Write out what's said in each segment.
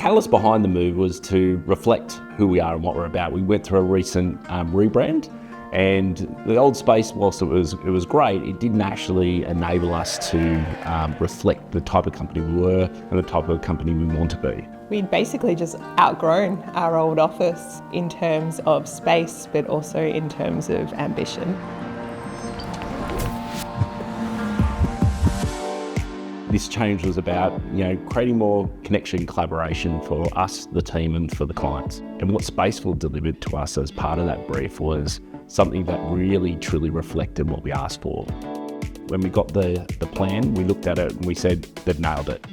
catalyst behind the move was to reflect who we are and what we're about. We went through a recent rebrand, and the old space, whilst it was great, it didn't actually enable us to reflect the type of company we were and the type of company we want to be. We'd basically just outgrown our old office in terms of space, but also in terms of ambition. This change was about, creating more connection and collaboration for us, the team, and for the clients. And what Spaceful delivered to us as part of that brief was something that really, truly reflected what we asked for. When we got the plan, we looked at it and we said, they've nailed it.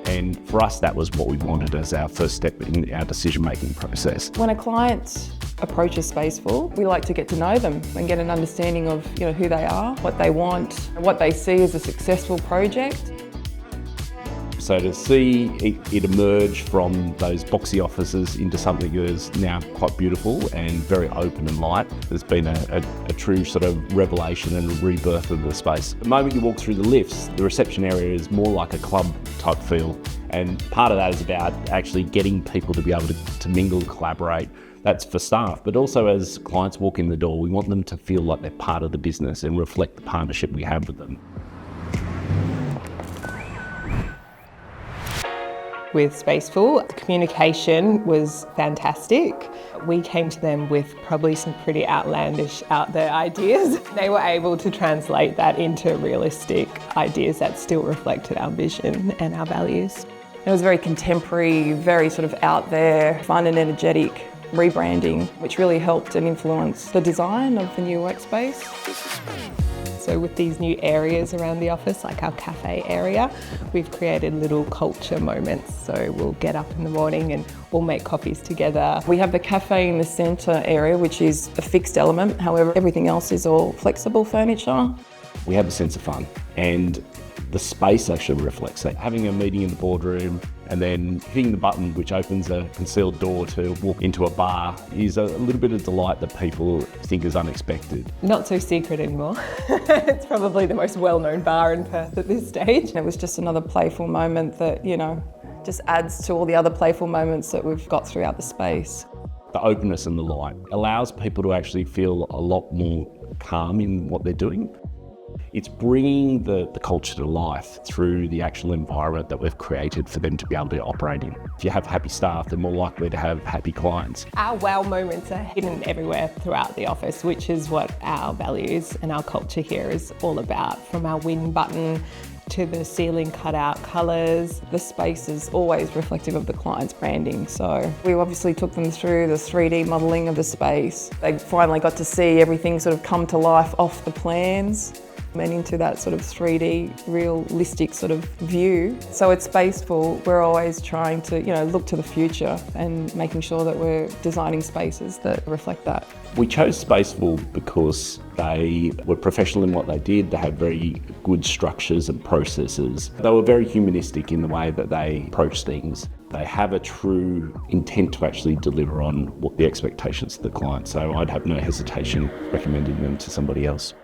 And for us, that was what we wanted as our first step in our decision-making process. When a client approaches Spaceful, we like to get to know them and get an understanding of who they are, what they want, what they see as a successful project. So to see it emerge from those boxy offices into something that is now quite beautiful and very open and light has been a true sort of revelation and a rebirth of the space. The moment you walk through the lifts, the reception area is more like a club type feel. And part of that is about actually getting people to be able to mingle, collaborate. That's for staff, but also as clients walk in the door, we want them to feel like they're part of the business and reflect the partnership we have with them. With Spaceful, communication was fantastic. We came to them with probably some pretty outlandish, out there ideas. They were able to translate that into realistic ideas that still reflected our vision and our values. It was very contemporary, very sort of out there, fun and energetic rebranding, which really helped and influenced the design of the new workspace. So with these new areas around the office, like our cafe area, we've created little culture moments. So we'll get up in the morning and we'll make coffees together. We have the cafe in the centre area, which is a fixed element. However, everything else is all flexible furniture. We have a sense of fun, and the space actually reflects that. Having a meeting in the boardroom and then hitting the button which opens a concealed door to walk into a bar is a little bit of delight that people think is unexpected. Not so secret anymore. It's probably the most well-known bar in Perth at this stage. It was just another playful moment that, just adds to all the other playful moments that we've got throughout the space. The openness and the light allows people to actually feel a lot more calm in what they're doing. It's bringing the culture to life through the actual environment that we've created for them to be able to operate in. If you have happy staff, they're more likely to have happy clients. Our wow moments are hidden everywhere throughout the office, which is what our values and our culture here is all about. From our win button to the ceiling cutout colours. The space is always reflective of the client's branding, so we obviously took them through the 3D modelling of the space. They finally got to see everything sort of come to life off the plans and into that sort of 3D realistic sort of view. So at Spaceful, we're always trying to, look to the future and making sure that we're designing spaces that reflect that. We chose Spaceful because they were professional in what they did. They had very good structures and processes. They were very humanistic in the way that they approach things. They have a true intent to actually deliver on what the expectations of the client. So I'd have no hesitation recommending them to somebody else.